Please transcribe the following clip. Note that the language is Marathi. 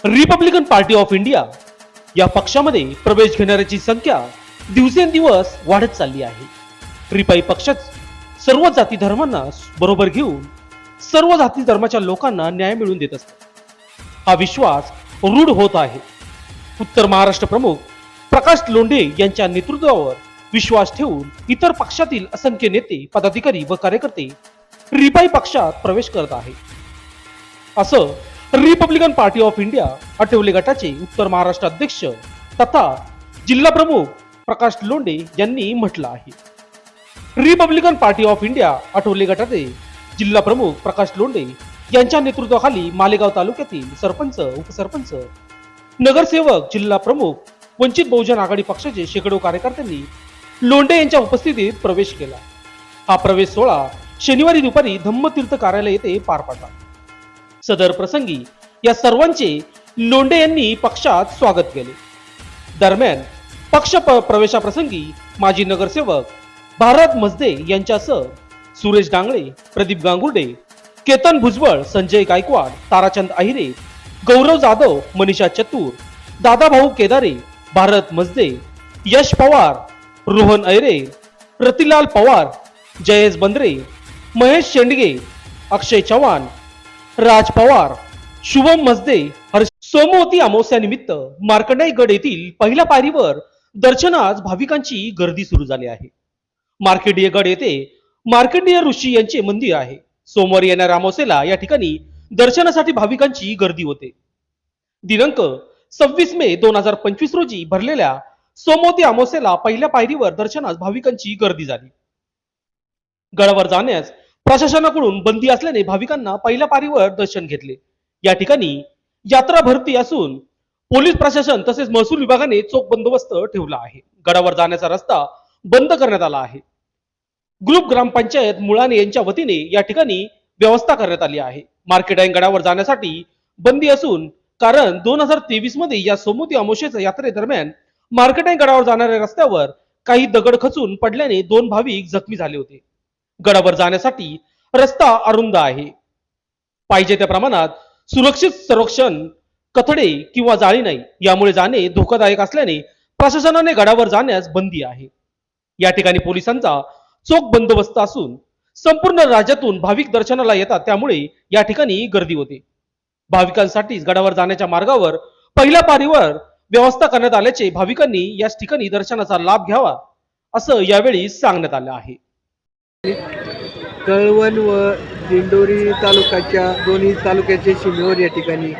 रिपब्लिकन पार्टी ऑफ इंडिया या पक्षामध्ये प्रवेश घेणाऱ्याची संख्या दिवसेंदिवस वाढत चालली आहे. रिपाई पक्षात सर्व जाती धर्मांना बरोबर घेऊन सर्व जाती धर्माच्या लोकांना न्याय मिळवून देत असतात. हा विश्वास रूढ होत आहे. उत्तर महाराष्ट्र प्रमुख प्रकाश लोंढे यांच्या नेतृत्वावर विश्वास ठेवून इतर पक्षातील असंख्य नेते, पदाधिकारी व कार्यकर्ते रिपाई पक्षात प्रवेश करत आहे, असं Republican party of India Athawale गटाचे उत्तर महाराष्ट्र अध्यक्ष तथा जिल्हा प्रमुख प्रकाश लोंढे यांनी म्हटलं आहे. Republican party of India Athawale गटाचे जिल्हा प्रमुख प्रकाश लोंढे यांच्या नेतृत्वाखाली मालेगाव तालुक्यातील सरपंच, उपसरपंच, नगरसेवक, जिल्हा प्रमुख, वंचित बहुजन आघाडी पक्षाचे शेकडो कार्यकर्त्यांनी लोंढे यांच्या उपस्थितीत प्रवेश केला. हा प्रवेश सोहळा शनिवारी दुपारी धम्मतीर्थ कार्यालय येथे पार पडला. सदर प्रसंगी या सर्वांचे लोंढे यांनी पक्षात स्वागत केले. दरम्यान पक्ष प्रवेशाप्रसंगी माजी नगरसेवक भारत मजदे यांच्यासह सुरेश डांगळे, प्रदीप गांगुर्डे, केतन भुजबळ, संजय गायकवाड, ताराचंद अहिरे, गौरव जाधव, मनीषा चतुर, दादाभाऊ केदारे, भारत मजदे, यश पवार, रोहन अहिरे, रतिलाल पवार, जयेश बंद्रे, महेश शेंडगे, अक्षय चव्हाण, राज पवार, शुभम मजदे, सोमवती अमावस्यानिमित्त मार्कंडेय गड येथील पहिल्या पायरीवर दर्शनास भाविकांची गर्दी सुरू झाली आहे. मार्कंडेय गड येथे मार्कंडेय ऋषी यांचे मंदिर आहे. सोमवारी येणाऱ्या अमावस्येला या ठिकाणी दर्शनासाठी भाविकांची गर्दी होते. दिनांक 26 मे 2025 रोजी भरलेल्या सोमवती अमावस्येला पहिल्या पायरीवर दर्शनास भाविकांची गर्दी झाली. गडावर जाण्यास प्रशासनाकडून बंदी असल्याने भाविकांना पहिल्या पायरीवर दर्शन घेतले. या ठिकाणी यात्रा भरती असून पोलीस प्रशासन तसेच महसूल विभागाने चोख बंदोबस्त ठेवला आहे. गडावर जाण्याचा रस्ता बंद करण्यात आला आहे. ग्रुप ग्रामपंचायत मुळाने यांच्या वतीने या ठिकाणी व्यवस्था करण्यात आली आहे. मार्कंडेय गडावर जाण्यासाठी बंदी असून कारण 2023 मध्ये या सोमवती अमावस्येच्या यात्रेदरम्यान मार्कंडेय गडावर जाणाऱ्या रस्त्यावर काही दगड खचून पडल्याने 2 भाविक जखमी झाले होते. गडावर जाण्यासाठी रस्ता अरुंद आहे. पाहिजे त्या प्रमाणात सुरक्षित संरक्षण, कथडे किंवा जाळी नाही. यामुळे जाणे धोकादायक असल्याने प्रशासनाने गडावर जाण्यास बंदी आहे. या ठिकाणी पोलिसांचा चोख बंदोबस्त असून संपूर्ण राज्यातून भाविक दर्शनाला येतात, त्यामुळे या ठिकाणी गर्दी होते. भाविकांसाठी गडावर जाण्याच्या मार्गावर पहिल्या पायरीवर व्यवस्था करण्यात आल्याचे भाविकांनी याच ठिकाणी दर्शनाचा लाभ घ्यावा असं यावेळी सांगण्यात आलं आहे. कळवण व दिंडोरी तालुक्याच्या दोन्ही तालुक्याच्या सीमेवर या ठिकाणी